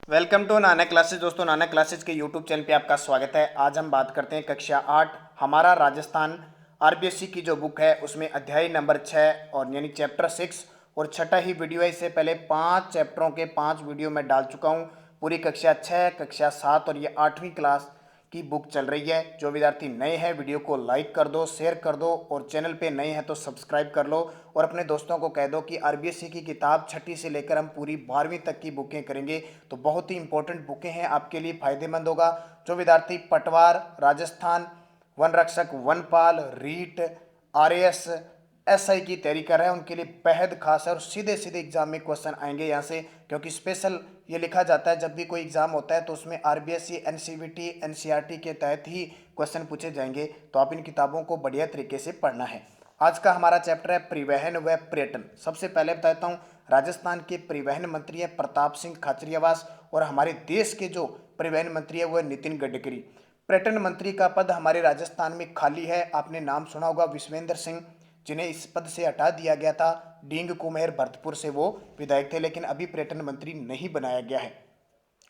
Welcome to Nanak classes. दोस्तों, Nanak classes के YouTube channel पे आपका स्वागत है। आज हम बात करते हैं कक्षा 8 हमारा राजस्थान आरबीएससी की जो बुक है उसमें अध्याय नंबर 6 और यानी चैप्टर 6 और छठा ही वीडियो है। इससे पहले 5 चैप्टरों के 5 वीडियो मैं डाल चुका हूँ। पूरी कक्षा 6, कक्षा 7 और ये 8वीं क्लास की बुक चल रही है। जो विद्यार्थी नए हैं वीडियो को लाइक कर दो, शेयर कर दो और चैनल पे नए हैं तो सब्सक्राइब कर लो और अपने दोस्तों को कह दो कि आरबीएससी की किताब छठी से लेकर हम पूरी 12वीं तक की बुकें करेंगे। तो बहुत ही इंपॉर्टेंट बुकें हैं, आपके लिए फायदेमंद होगा। जो विद्यार्थी पटवार, राजस्थान, वन रक्षक, वनपाल, रीट, आरएएस, एसआई की तैयारी कर रहे हैं उनके लिए बेहद खास है और सीधे सीधे एग्जाम में क्वेश्चन आएंगे यहाँ से, क्योंकि स्पेशल ये लिखा जाता है जब भी कोई एग्जाम होता है तो उसमें आरबीएससी, एनसीवीटी, एनसीईआरटी के तहत ही क्वेश्चन पूछे जाएंगे। तो आप इन किताबों को बढ़िया तरीके से पढ़ना है। आज का हमारा चैप्टर है परिवहन व पर्यटन। सबसे पहले बताता हूँ, राजस्थान के परिवहन मंत्री है प्रताप सिंह खाचरियावास और हमारे देश के जो परिवहन मंत्री है वो है नितिन गडकरी। पर्यटन मंत्री का पद हमारे राजस्थान में खाली है। आपने नाम सुना होगा विश्वेंद्र सिंह, जिन्हें इस पद से हटा दिया गया था। डींग कुमेर भरतपुर से वो विधायक थे, लेकिन अभी पर्यटन मंत्री नहीं बनाया गया है।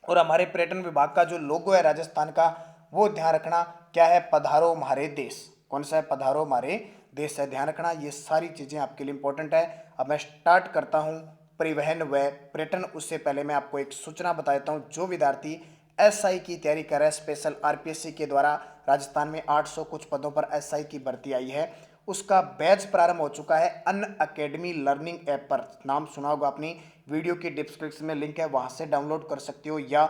और हमारे पर्यटन विभाग का जो लोगो है राजस्थान का, वो ध्यान रखना क्या है, पधारो हमारे देश। कौन सा है, पधारो हमारे देश है, ध्यान रखना। ये सारी चीज़ें आपके लिए इंपॉर्टेंट है। अब मैं स्टार्ट करता हूँ परिवहन व पर्यटन। उससे पहले मैं आपको एक सूचना बता देता हूँ। जो विद्यार्थी एसआई की तैयारी कर रहा है, स्पेशल आरपीएससी के द्वारा राजस्थान में 800 कुछ पदों पर एसआई की भर्ती आई है, उसका बैच प्रारंभ हो चुका है अन अकेडमी लर्निंग ऐप पर। नाम सुना होगा आपने, वीडियो की डिस्क्रिप्शन में लिंक है, वहां से डाउनलोड कर सकते हो या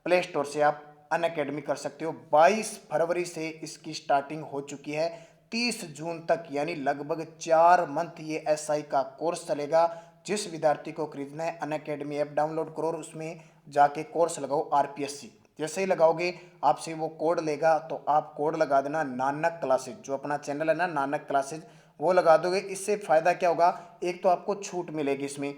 प्ले स्टोर से आप अन अकेडमी कर सकते हो। 22 फरवरी से इसकी स्टार्टिंग हो चुकी है, 30 जून तक यानी लगभग 4 मंथ ये एसआई का कोर्स चलेगा। जिस विद्यार्थी को खरीदना है अन अकेडमी ऐप डाउनलोड करो और उसमें जाके कोर्स लगाओ आरपीएससी। जैसे ही लगाओगे आपसे वो कोड लेगा, तो आप कोड लगा देना नानक क्लासेज, जो अपना चैनल है ना नानक क्लासेज, वो लगा दोगे। इससे फ़ायदा क्या होगा, एक तो आपको छूट मिलेगी इसमें,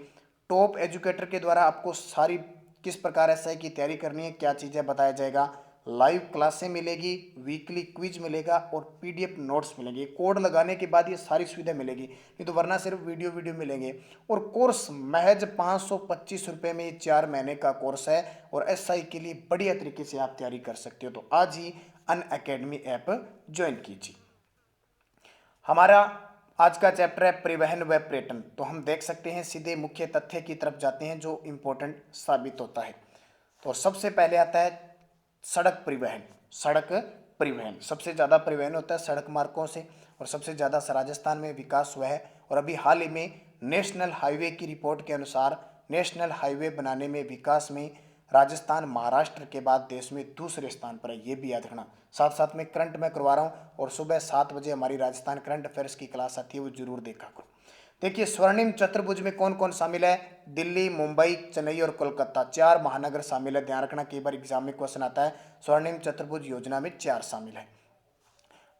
टॉप एजुकेटर के द्वारा आपको सारी किस प्रकार एसआई की तैयारी करनी है, क्या चीज़ें बताया जाएगा, लाइव क्लासें मिलेगी, वीकली क्विज मिलेगा और पीडीएफ नोट्स मिलेंगे। कोड लगाने के बाद ये सारी सुविधा मिलेगी, नहीं तो वरना सिर्फ वीडियो वीडियो मिलेंगे। और कोर्स महज 525 रुपये में ये 4 महीने का कोर्स है और एसआई के लिए बढ़िया तरीके से आप तैयारी कर सकते हो। तो आज ही अन अकेडमी ऐप ज्वाइन कीजिए। हमारा आज का चैप्टर है परिवहन व पर्यटन। तो हम देख सकते हैं सीधे मुख्य तथ्य की तरफ जाते हैं जो इंपॉर्टेंट साबित होता है। तो सबसे पहले आता है सड़क परिवहन। सड़क परिवहन सबसे ज़्यादा परिवहन होता है सड़क मार्गों से और सबसे ज़्यादा राजस्थान में विकास हुआ है। और अभी हाल ही में नेशनल हाईवे की रिपोर्ट के अनुसार नेशनल हाईवे बनाने में विकास में राजस्थान महाराष्ट्र के बाद देश में दूसरे स्थान पर है, ये भी याद रखना। साथ साथ में करंट में करवा रहा हूँ और सुबह 7 बजे हमारी राजस्थान करंट अफेयर्स की क्लास आती है, वो जरूर देखा करो। देखिए, स्वर्णिम चतुर्भुज में कौन कौन शामिल है, दिल्ली, मुंबई, चेन्नई और कोलकाता, 4 महानगर शामिल है। ध्यान रखना, कई बार एग्जाम में क्वेश्चन आता है, स्वर्णिम चतुर्भुज योजना में 4 शामिल है।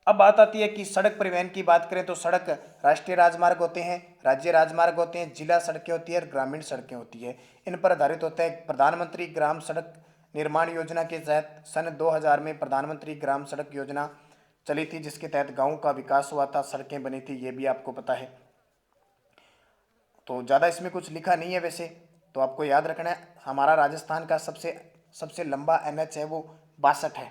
अब बात आती है कि सड़क परिवहन की बात करें तो सड़क राष्ट्रीय राजमार्ग होते हैं, राज्य राजमार्ग होते हैं, जिला सड़कें होती है और ग्रामीण सड़कें होती है। इन पर आधारित होता है प्रधानमंत्री ग्राम सड़क निर्माण योजना के तहत सन 2000 में प्रधानमंत्री ग्राम सड़क योजना चली थी, जिसके तहत गाँव का विकास हुआ था, सड़कें बनी थी, ये भी आपको पता है। तो ज़्यादा इसमें कुछ लिखा नहीं है वैसे, तो आपको याद रखना है हमारा राजस्थान का सबसे सबसे लंबा एनएच है वो 62 है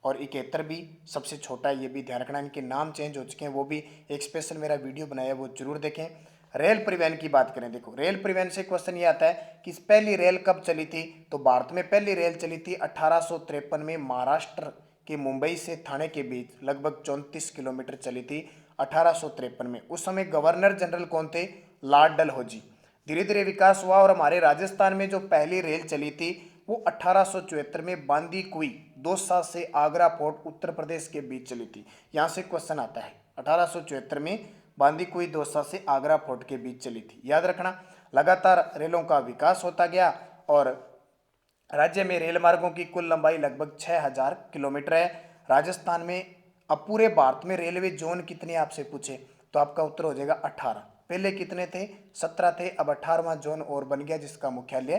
और 71 भी सबसे छोटा है, ये भी ध्यान रखना। इनके नाम चेंज हो चुके हैं, वो भी एक स्पेशल मेरा वीडियो बनाया वो जरूर देखें। रेल परिवहन की बात करें, देखो रेल परिवहन से क्वेश्चन ये आता है कि पहली रेल कब चली थी, तो भारत में पहली रेल चली थी 1853 में महाराष्ट्र के मुंबई से थाने के बीच लगभग 34 किलोमीटर चली थी 1853 में। उस समय गवर्नर जनरल कौन थे, लॉर्ड डलहौजी। धीरे धीरे विकास हुआ और हमारे राजस्थान में जो पहली रेल चली थी वो 1874 में बांदी कुई दौसा से आगरा फोर्ट उत्तर प्रदेश के बीच चली थी। यहाँ से क्वेश्चन आता है, 1874 में बांदी कुई दौसा से आगरा फोर्ट के बीच चली थी, याद रखना। लगातार रेलों का विकास होता गया और राज्य में रेल मार्गों की कुल लंबाई लगभग 6000 किलोमीटर है। राजस्थान में अब पूरे भारत में रेलवे जोन कितने आपसे पूछे तो आपका उत्तर हो जाएगा 18। पहले कितने थे, 17 थे, अब 18वां जोन और बन गया जिसका मुख्यालय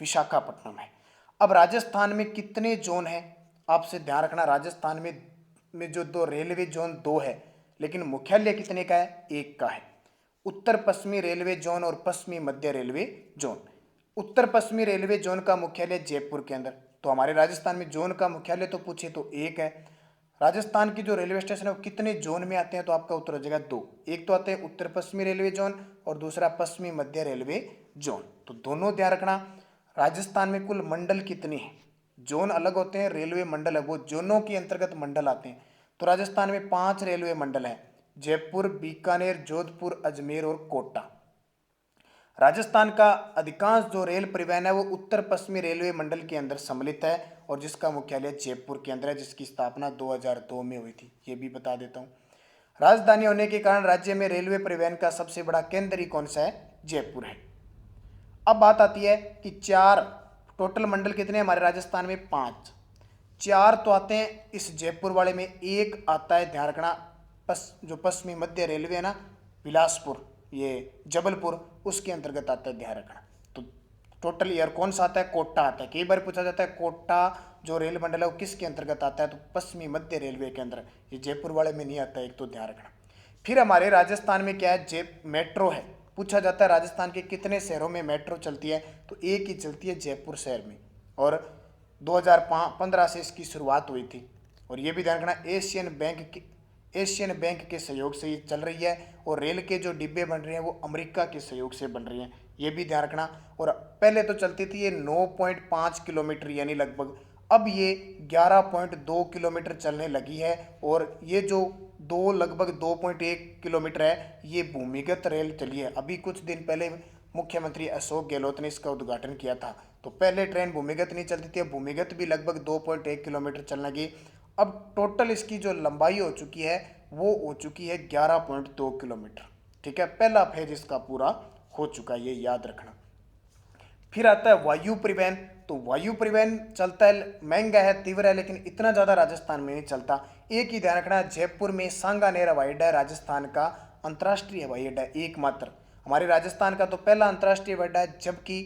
विशाखापट्टनम है। अब राजस्थान में कितने जोन हैं आपसे ध्यान रखना, राजस्थान में जो दो रेलवे जोन 2 है, लेकिन मुख्यालय कितने का है, 1 का है। उत्तर पश्चिमी रेलवे जोन और पश्चिमी मध्य रेलवे जोन। उत्तर पश्चिमी रेलवे जोन का मुख्यालय जयपुर के अंदर। तो हमारे राजस्थान में जोन का मुख्यालय तो पूछे तो एक है। राजस्थान की जो रेलवे स्टेशन है वो कितने जोन में आते हैं, तो आपका उत्तर हो जाएगा दो। एक तो आते हैं उत्तर पश्चिमी रेलवे जोन और दूसरा पश्चिमी मध्य रेलवे जोन। तो दोनों ध्यान रखना। राजस्थान में कुल मंडल कितने हैं? जोन अलग होते हैं, रेलवे मंडल है वो जोनों के अंतर्गत मंडल आते हैं। तो राजस्थान में 5 रेलवे मंडल हैं, जयपुर, बीकानेर, जोधपुर, अजमेर और कोटा। राजस्थान का अधिकांश जो रेल परिवहन है वो उत्तर पश्चिमी रेलवे मंडल के अंदर सम्मिलित है और जिसका मुख्यालय जयपुर के अंदर है, जिसकी स्थापना 2002 में हुई थी, ये भी बता देता हूँ। राजधानी होने के कारण राज्य में रेलवे परिवहन का सबसे बड़ा केंद्र ही कौन सा है? जयपुर है। अब बात आती है कि 4 टोटल मंडल कितने हैं हमारे राजस्थान में? 5। 4 तो आते हैं इस जयपुर वाले में, एक आता है, ध्यान रखना, जो पश्चिमी मध्य रेलवे है ना, बिलासपुर, ये जबलपुर, उसके अंतर्गत आता है, ध्यान रखना। तो टोटल ईयर कौन सा आता है? कोटा आता है। कई बार पूछा जाता है कोटा जो रेल मंडल है वो किसके अंतर्गत आता है? तो पश्चिमी मध्य रेलवे के अंदर, ये जयपुर वाले में नहीं आता है, एक तो ध्यान रखना। फिर हमारे राजस्थान में क्या है? मेट्रो है। पूछा जाता है राजस्थान के कितने शहरों में मेट्रो चलती है? तो एक ही चलती है, जयपुर शहर में, और 2015 से इसकी शुरुआत हुई थी। और ये भी ध्यान रखना, एशियन बैंक के सहयोग से ये चल रही है, और रेल के जो डिब्बे बन रहे हैं वो अमेरिका के सहयोग से बन रही हैं, ये भी ध्यान रखना। और पहले तो चलती थी ये 9.5 किलोमीटर यानी लगभग, अब ये 11.2 किलोमीटर चलने लगी है। और ये जो लगभग 2.1 किलोमीटर है ये भूमिगत रेल चली है। अभी कुछ दिन पहले मुख्यमंत्री अशोक गहलोत ने इसका उद्घाटन किया था। तो पहले ट्रेन भूमिगत नहीं चलती थी, अब भूमिगत भी लगभग 2.1 किलोमीटर चलने लगी। अब टोटल इसकी जो लंबाई हो चुकी है वो हो चुकी है 11.2 किलोमीटर। ठीक है, पहला फेज इसका पूरा हो चुका है, ये याद रखना। फिर आता है वायु परिवहन। तो वायु परिवहन चलता है, महंगा है, तीव्र है, लेकिन इतना ज़्यादा राजस्थान में नहीं चलता। एक ही ध्यान रखना, जयपुर में सांगानेर हवाई अड्डा है, राजस्थान का अंतर्राष्ट्रीय हवाई अड्डा है एकमात्र। हमारे राजस्थान का तो पहला अंतर्राष्ट्रीय हवाई अड्डा है, जबकि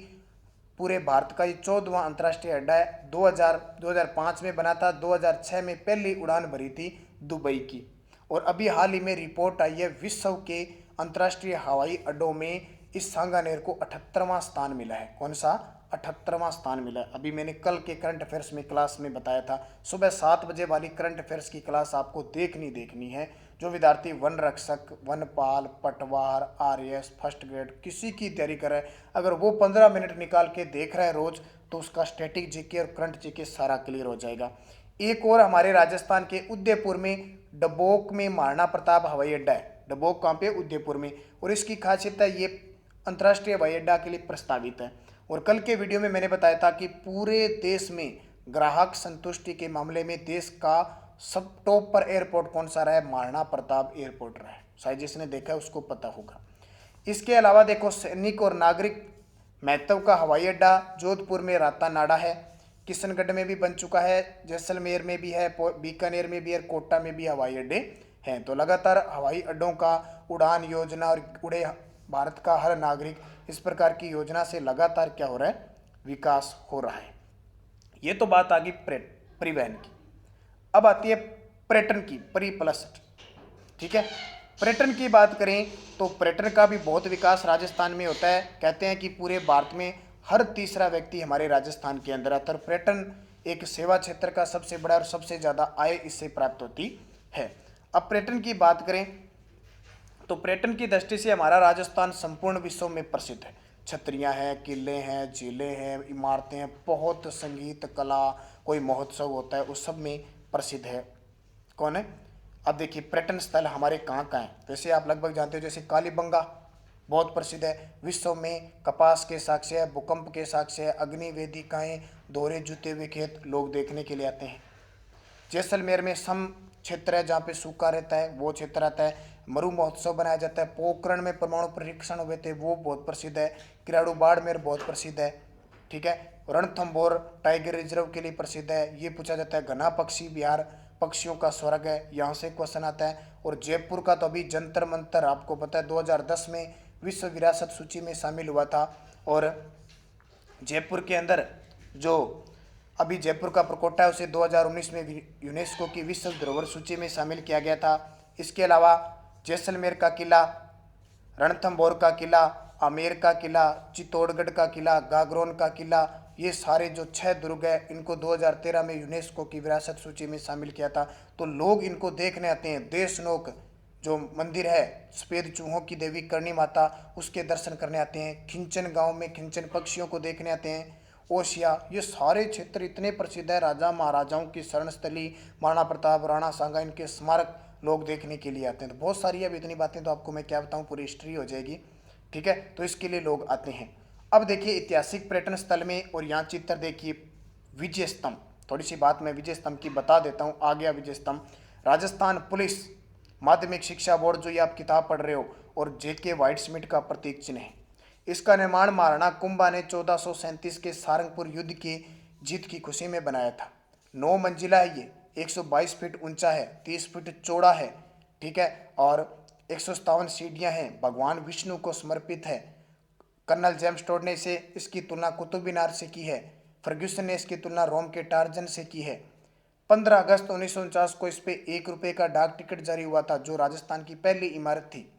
पूरे भारत का ये 14वां अंतर्राष्ट्रीय अड्डा है। 2005 में बना था, 2006 में पहली उड़ान भरी थी दुबई की। और अभी हाल ही में रिपोर्ट आई है, विश्व के अंतर्राष्ट्रीय हवाई अड्डों में इस सांगानेर को 78वां स्थान मिला है। कौन सा? 78वां स्थान मिला है। अभी मैंने कल के करंट अफेयर्स में क्लास में बताया था, सुबह 7 बजे वाली करंट अफेयर्स की क्लास आपको देखनी है। जो विद्यार्थी वन रक्षक, वनपाल, पटवार, आरएएस, फर्स्ट ग्रेड किसी की तैयारी कर रहा है, अगर वो 15 मिनट निकाल के देख रहा है रोज, तो उसका स्टैटिक जीके और करंट जीके सारा क्लियर हो जाएगा। एक और हमारे राजस्थान के उदयपुर में डबोक में महाराणा प्रताप हवाई अड्डा है। डबोक कहाँ पे? उदयपुर में। और इसकी खासियत है ये अंतर्राष्ट्रीय हवाई अड्डा के लिए प्रस्तावित है। और कल के वीडियो में मैंने बताया था कि पूरे देश में ग्राहक संतुष्टि के मामले में देश का सब टॉप पर एयरपोर्ट कौन सा रहा है? महाराणा प्रताप एयरपोर्ट रहा है। शायद जिसने देखा है उसको पता होगा। इसके अलावा देखो, सैनिक और नागरिक महत्व का हवाई अड्डा जोधपुर में रातानाडा है, किशनगढ़ में भी बन चुका है, जैसलमेर में भी है, बीकानेर में भी है, कोटा में भी हवाई अड्डे हैं। तो लगातार हवाई अड्डों का उड़ान योजना और उड़े भारत का हर नागरिक, इस प्रकार की योजना से लगातार क्या हो रहा है? विकास हो रहा है। ये तो बात आ गई परिवहन की। अब आती है पर्यटन की, प्लस। ठीक है, पर्यटन की बात करें तो पर्यटन का भी बहुत विकास राजस्थान में होता है। कहते हैं कि पूरे भारत में हर तीसरा व्यक्ति हमारे राजस्थान के अंदर आता है। पर्यटन एक सेवा क्षेत्र का सबसे बड़ा और सबसे ज़्यादा आय इससे प्राप्त होती है। अब पर्यटन की बात करें तो पर्यटन की दृष्टि से हमारा राजस्थान संपूर्ण विश्व में प्रसिद्ध है। छतरियाँ हैं, किले हैं, झीलें हैं, इमारतें हैं, बहुत संगीत, कला, कोई महोत्सव होता है उस सब में प्रसिद्ध है। कौन है? अब देखिए, पर्यटन स्थल हमारे कहाँ कहाँ हैं? वैसे आप लगभग जानते हो, जैसे कालीबंगा बहुत प्रसिद्ध है, विश्व में कपास के साक्ष्य है, भूकंप के साक्ष्य है, अग्नि वेदिकाएँ, दोहरे जुते हुए खेत लोग देखने के लिए आते हैं। जैसलमेर में सम क्षेत्र है जहाँ पे सूखा रहता है, वो क्षेत्र आता है। मरु महोत्सव बनाया जाता है। पोखरण में परमाणु परीक्षण हुए थे, वो बहुत प्रसिद्ध है। किराड़ू बाड़मेर बहुत प्रसिद्ध है। ठीक है, रणथंभौर टाइगर रिजर्व के लिए प्रसिद्ध है। ये पूछा जाता है। घना पक्षी विहार पक्षियों का स्वर्ग है, यहाँ से क्वेश्चन आता है। और जयपुर का तो अभी जंतर मंतर आपको पता है 2010 में विश्व विरासत सूची में शामिल हुआ था। और जयपुर के अंदर जो अभी जयपुर का प्रकोष्ठ है उसे 2019 में यूनेस्को की विश्व धरोहर सूची में शामिल किया गया था। इसके अलावा जैसलमेर का किला, रणथंभौर का किला, आमेर का किला, चित्तौड़गढ़ का किला, गागरोन का किला, ये सारे जो 6 दुर्ग है इनको 2013 में यूनेस्को की विरासत सूची में शामिल किया था। तो लोग इनको देखने आते हैं। देशनोक जो मंदिर है सफ़ेद चूहों की देवी करणी माता, उसके दर्शन करने आते हैं। खिंचन गांव में खिंचन पक्षियों को देखने आते हैं। ओसिया, ये सारे क्षेत्र इतने प्रसिद्ध है, राजा महाराजाओं की शरण स्थली, महाराणा प्रताप, राणा सांगा, इनके स्मारक लोग देखने के लिए आते हैं। तो बहुत सारी, अब इतनी बातें तो आपको मैं क्या बताऊं, पूरी हिस्ट्री हो जाएगी, ठीक है। तो इसके लिए लोग आते हैं। अब देखिए ऐतिहासिक पर्यटन स्थल में, और यहाँ चित्र देखिए विजय स्तंभ। थोड़ी सी बात मैं विजय स्तंभ की बता देता हूँ। आ गया विजय स्तंभ, राजस्थान पुलिस माध्यमिक शिक्षा बोर्ड, जो ये आप किताब पढ़ रहे हो, और जेके व्हाइट स्मिथ का प्रतीक चिन्ह है। इसका निर्माण महाराणा कुंभा ने 1437 के सारंगपुर युद्ध की जीत की खुशी में बनाया था। 9 मंजिला है ये, 122 फीट ऊंचा है, 30 फीट चौड़ा है, ठीक है, और 157 सीढ़ियां हैं। भगवान विष्णु को समर्पित है। कर्नल जेम्स टोड ने इसकी तुलना कुतुब मीनार से की है। फर्ग्यूसन ने इसकी तुलना रोम के टार्जन से की है। 15 अगस्त 1949 को इस पे 1 रुपये का डाक टिकट जारी हुआ था, जो राजस्थान की पहली इमारत थी।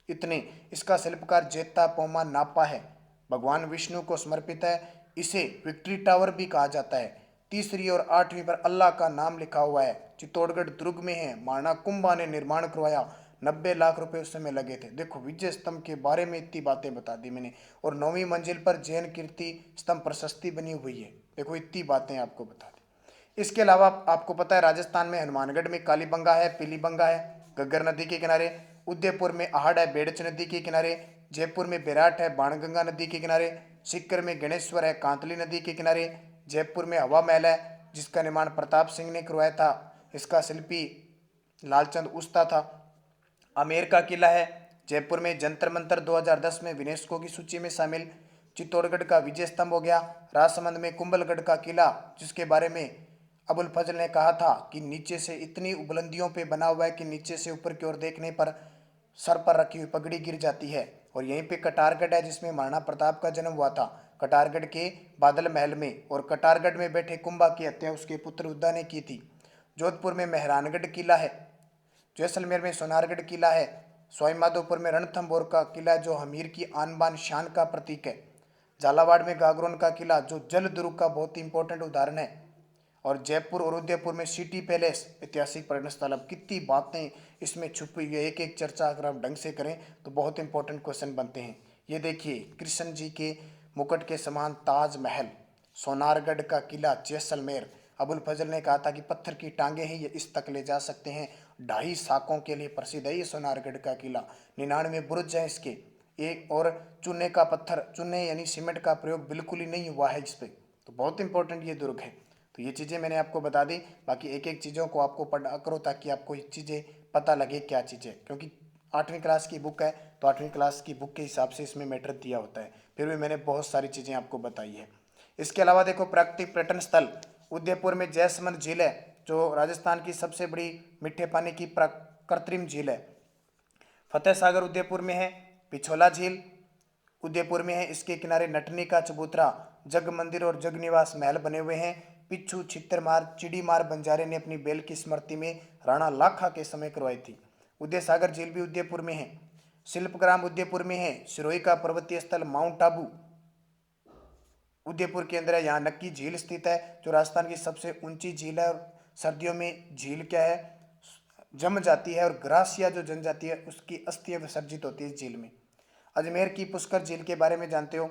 इतने, इसका शिल्पकार जेता पोमा नापा है। भगवान विष्णु को समर्पित है। इसे विक्ट्री टावर भी कहा जाता है। 3री और 8वीं पर अल्लाह का नाम लिखा हुआ है। चित्तौड़गढ़ दुर्ग में है। महाराणा कुंभा ने निर्माण करवाया। 90 लाख रुपए उस समय लगे थे। देखो विजय स्तंभ के बारे में इतनी बातें बता दी मैंने। और 9वीं मंजिल पर जैन कीर्ति स्तंभ प्रशस्ति बनी हुई है। देखो इतनी बातें आपको बता दी। इसके अलावा आपको पता है राजस्थान में हनुमानगढ़ में कालीबंगा है, पीलीबंगा है, घग्गर नदी के किनारे। उदयपुर में आहड़ है, बेड़च नदी के किनारे। जयपुर में बेराट है, बाणगंगा नदी के किनारे। सीकर में गणेश्वर है, कांतली नदी के किनारे। जयपुर में हवा महल है, जिसका निर्माण प्रताप सिंह ने करवाया था। इसका शिल्पी लालचंद उस्ता था। आमेर का किला है। जयपुर में जंतर मंतर 2010 में यूनेस्को की सूची में शामिल। चित्तौड़गढ़ का विजय स्तंभ हो गया। राजसमंद में कुंभलगढ़ का किला, जिसके बारे में अबुल फजल ने कहा था कि नीचे से इतनी बुलंदियों पे बना हुआ है कि नीचे से ऊपर की ओर देखने पर सर पर रखी हुई पगड़ी गिर जाती है। और यहीं पे कटारगढ़ है, जिसमें महाराणा प्रताप का जन्म हुआ था। कटारगढ़ के बादल महल में। और कटारगढ़ में बैठे कुंभा की हत्या उसके पुत्र उद्दा ने की थी। जोधपुर में मेहरानगढ़ किला है। जैसलमेर में सोनारगढ़ किला है। सवाईमाधोपुर में रणथंभौर का किला, जो हमीर की आन बान शान का प्रतीक है। झालावाड़ में गागरोन का किला, जो जल दुर्ग का बहुत ही इंपॉर्टेंट उदाहरण है। और जयपुर और उदयपुर में सिटी पैलेस ऐतिहासिक पर्यटन स्थल। अब कितनी बातें इसमें छुपी हुई है, एक एक चर्चा अगर हम ढंग से करें तो बहुत इंपॉर्टेंट क्वेश्चन बनते हैं। ये देखिए कृष्ण जी के मुकुट के समान ताजमहल, सोनारगढ़ का किला, जैसलमेर। अबुल फजल ने कहा था कि पत्थर की टांगे ही ये इस तक ले जा सकते हैं। 2.5 साकों के लिए प्रसिद्ध है ये सोनारगढ़ का किला। 99 बुरुज हैं इसके। एक और चूने का पत्थर, चूने यानी सीमेंट का प्रयोग बिल्कुल ही नहीं हुआ है इस पर। तो बहुत इंपॉर्टेंट ये दुर्ग है। तो ये चीज़ें मैंने आपको बता दी। बाकी एक एक चीज़ों को आपको पढ़ा करो ताकि आपको ये चीज़ें पता लगे क्या चीज़ें, क्योंकि 8वीं क्लास की बुक है तो 8वीं क्लास की बुक के हिसाब से इसमें मैटर दिया होता है। फिर भी मैंने बहुत सारी चीज़ें आपको बताई है। इसके अलावा देखो प्राकृतिक पर्यटन स्थल, उदयपुर में जैसमंद झील है, जो राजस्थान की सबसे बड़ी मीठे पानी की कृत्रिम झील है। फतेह सागर उदयपुर में है। पिछोला झील उदयपुर में है। इसके किनारे नटनी का चबूतरा, जग मंदिर और जग निवास महल बने हुए हैं। पिच्छू, छित्तरमार, चिड़ीमार बंजारे ने अपनी बेल की स्मृति में राणा लाखा के समय करवाई थी। उदय सागर झील भी उदयपुर में है। शिल्पग्राम उदयपुर में है। सिरोही का पर्वतीय स्थल माउंट आबू उदयपुर के अंदर है। यहाँ नक्की झील स्थित है, जो राजस्थान की सबसे ऊंची झील है। और सर्दियों में झील क्या है, जम जाती है, और ग्रासिया जो जनजाति है उसकी अस्थियां विसर्जित होती है इस झील में। अजमेर की पुष्कर झील के बारे में जानते हो।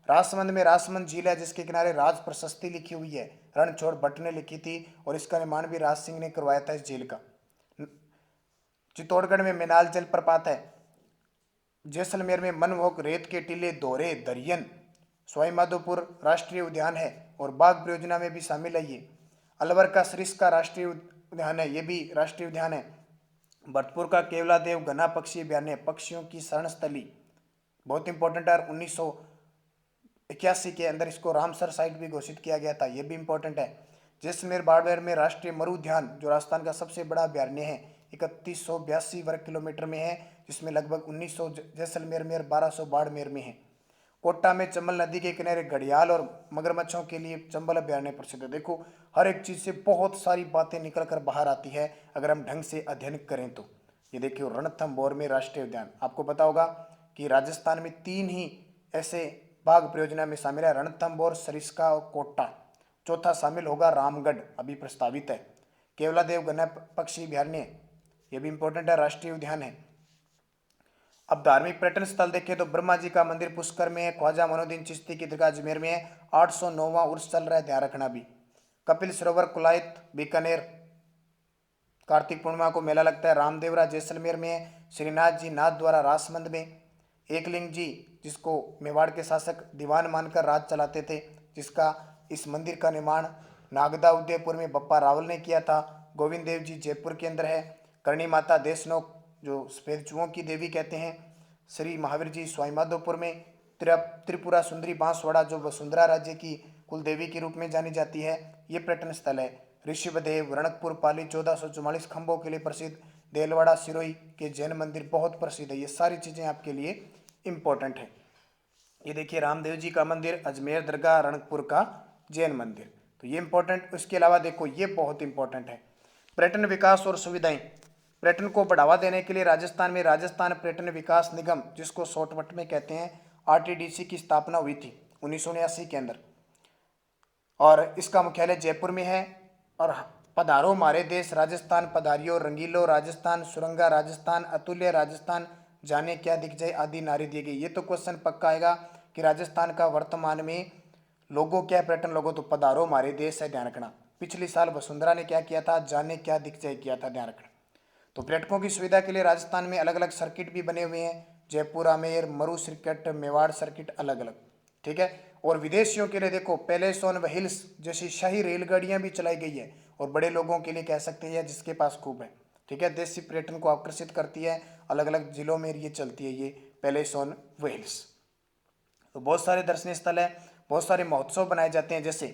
राजसमंद में राजसमंद झील है, जिसके किनारे राज प्रशस्ति लिखी हुई है। रणछोड़ भट्ट ने लिखी थी, और इसका निर्माण भी राज सिंह ने करवाया था इस झील का। चित्तौड़गढ़ में मिनाल जलप्रपात है। जैसलमेर में मनमोहक रेत के टीले, दोहरे दरियन। सवाईमाधोपुर राष्ट्रीय उद्यान है, और बाघ परियोजना में भी शामिल है ये। अलवर का सरिस्का राष्ट्रीय उद्यान है, ये भी राष्ट्रीय उद्यान है। भरतपुर का केवलादेव घना पक्षी अभ्यारण्य, पक्षियों की शरण स्थली, बहुत इंपॉर्टेंट है। 1981 के अंदर इसको रामसर साइट भी घोषित किया गया था, ये भी इंपॉर्टेंट है। जैसलमेर बाड़मेर में राष्ट्रीय मरु उद्यान, जो राजस्थान का सबसे बड़ा अभ्यारण्य है, 3182 वर्ग किलोमीटर में है, जिसमें लगभग 1900 जैसलमेर में और 1200 बाड़मेर में है। कोटा में चंबल नदी के किनारे घड़ियाल और मगरमच्छों के लिए चंबल अभ्यारण्य प्रसिद्ध है। देखो हर एक चीज़ से बहुत सारी बातें निकल कर बाहर आती है अगर हम ढंग से अध्ययन करें तो। ये देखिए रणथंभौर में राष्ट्रीय उद्यान, आपको पता होगा कि राजस्थान में 3 ही ऐसे बाघ परियोजना में शामिल है रणथंभ और सरिस्का और कोटा। चौथा शामिल होगा रामगढ़, अभी प्रस्तावित है। केवलादेव गणना पक्षी अभयारण्य, ये भी इंपॉर्टेंट है, राष्ट्रीय उद्यान है। अब धार्मिक पर्यटन स्थल देखें तो ब्रह्मा जी का मंदिर पुष्कर में है, ख्वाजा मोइनुद्दीन चिश्ती की दरगाह अजमेर में है, 809वां उर्स चल रहा है, ध्यान रखना भी। कपिल सरोवर कुलायत बीकानेर, कार्तिक पूर्णिमा को मेला लगता है। रामदेवरा जैसलमेर में है, श्रीनाथ जी नाथ द्वारा रासमंद में। एकलिंग जी जिसको मेवाड़ के शासक दीवान मानकर राज चलाते थे, जिसका इस मंदिर का निर्माण नागदा उदयपुर में बप्पा रावल ने किया था। गोविंद देव जी जयपुर के अंदर है। करणी माता देशनोक जो सफेद चूहों की देवी कहते हैं। श्री महावीर जी स्वाईमाधोपुर में। त्रिपुरा सुंदरी बांसवाड़ा जो वसुंधरा राज्य की कुल देवी के रूप में जानी जाती है, ये पर्यटन स्थल है। ऋषिवदेव, रणकपुर पाली 1444 खंभों के लिए प्रसिद्ध। देलवाड़ा सिरोही के जैन मंदिर बहुत प्रसिद्ध है। ये सारी चीज़ें आपके लिए इम्पोर्टेंट है। ये देखिए रामदेव जी का मंदिर, अजमेर दरगाह, रणकपुर का जैन मंदिर, तो ये इंपॉर्टेंट। उसके अलावा देखो ये बहुत इंपॉर्टेंट है, पर्यटन विकास और सुविधाएं। पर्यटन को बढ़ावा देने के लिए राजस्थान में राजस्थान पर्यटन विकास निगम, जिसको शॉर्टकट में कहते हैं आरटीडीसी, की स्थापना हुई थी 1979 के अंदर, और इसका मुख्यालय जयपुर में है। और पधारो हमारे देश राजस्थान, पधारियो रंगीलो राजस्थान, सुरंगा राजस्थान, अतुल्य राजस्थान, जाने क्या दिख जाए आदि नारे दिए गए। ये तो क्वेश्चन पक्का आएगा कि राजस्थान का वर्तमान में लोगो क्या है, पर्यटन लोगो, तो पधारो हमारे देश है, ध्यान रखना। पिछले साल वसुंधरा ने क्या किया था, जाने क्या दिख जाए किया था, ध्यान रखना। तो पर्यटकों की सुविधा के लिए राजस्थान में अलग अलग सर्किट भी बने हुए हैं, जयपुर आमेर, मरु सर्किट, मेवाड़ सर्किट, अलग अलग, ठीक है। और विदेशियों के लिए देखो पैलेस ऑन व्हील्स जैसी शाही रेलगाड़ियां भी चलाई गई है, और बड़े लोगों के लिए कह सकते हैं जिसके पास खूब है, ठीक है। देशी पर्यटन को आकर्षित करती है, अलग अलग जिलों में ये चलती है, ये पैलेस ऑन व्हील्स। तो बहुत सारे दर्शनीय स्थल है, बहुत सारे महोत्सव बनाए जाते हैं। जैसे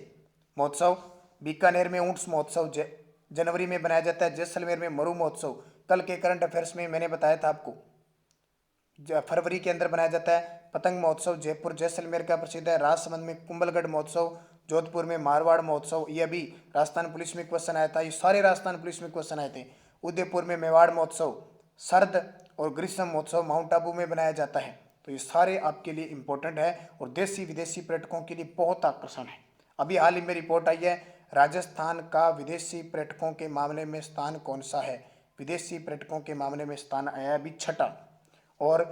महोत्सव बीकानेर में ऊंट महोत्सव जनवरी में बनाया जाता है, जैसलमेर में मरु महोत्सव कल के करंट अफेयर्स में मैंने बताया था आपको, फरवरी के अंदर बनाया जाता है। पतंग महोत्सव जयपुर जैसलमेर का प्रसिद्ध है। राजसमंद में कुंभलगढ़ महोत्सव, जोधपुर में मारवाड़ महोत्सव, ये अभी राजस्थान पुलिस में क्वेश्चन आया था, ये सारे राजस्थान पुलिस में क्वेश्चन आए थे। उदयपुर में मेवाड़ महोत्सव, शरद और ग्रीष्म महोत्सव माउंट आबू में बनाया जाता है। तो ये सारे आपके लिए इंपॉर्टेंट है और देशी विदेशी पर्यटकों के लिए बहुत आकर्षण है। अभी हाल ही में रिपोर्ट आई है, राजस्थान का विदेशी पर्यटकों के मामले में स्थान कौन सा है। विदेशी पर्यटकों के मामले में स्थान आया अभी 6ठा, और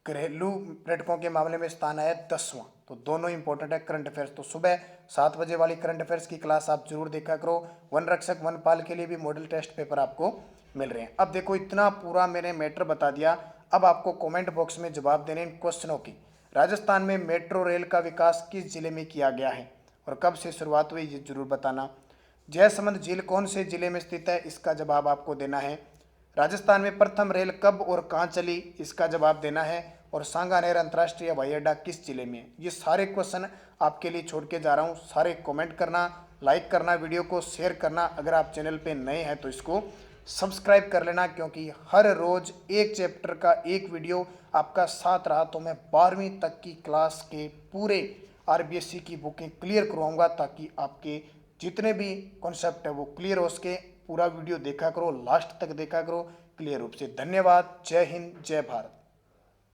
घरेलू पर्यटकों के मामले में स्थान आया 10वां। तो दोनों इंपॉर्टेंट है करंट अफेयर्स। तो सुबह 7 बजे वाली करंट अफेयर्स की क्लास आप जरूर देखा करो। वन रक्षक वनपाल के लिए भी मॉडल टेस्ट पेपर आपको मिल रहे हैं। अब देखो इतना पूरा मैंने मैटर बता दिया, अब आपको कमेंट बॉक्स में जवाब देने इन क्वेश्चनों की। राजस्थान में मेट्रो रेल का विकास किस जिले में किया गया है और कब से शुरुआत हुई, ये जरूर बताना। जयसमंद झील कौन से जिले में स्थित है, इसका जवाब आपको देना है। राजस्थान में प्रथम रेल कब और कहाँ चली, इसका जवाब देना है। और सांगानेर अंतर्राष्ट्रीय हवाई अड्डा किस जिले में है। ये सारे क्वेश्चन आपके लिए छोड़ के जा रहा हूँ, सारे कमेंट करना, लाइक करना, वीडियो को शेयर करना। अगर आप चैनल पे नए हैं तो इसको सब्सक्राइब कर लेना, क्योंकि हर रोज एक चैप्टर का एक वीडियो आपका साथ रहा तो मैं 12वीं तक की क्लास के पूरे आरबीएससी की बुकें क्लियर करवाऊंगा, ताकि आपके जितने भी कॉन्सेप्ट है वो क्लियर हो सके। पूरा वीडियो देखा करो, लास्ट तक देखा करो क्लियर रूप से। धन्यवाद, जय हिंद, जय भारत।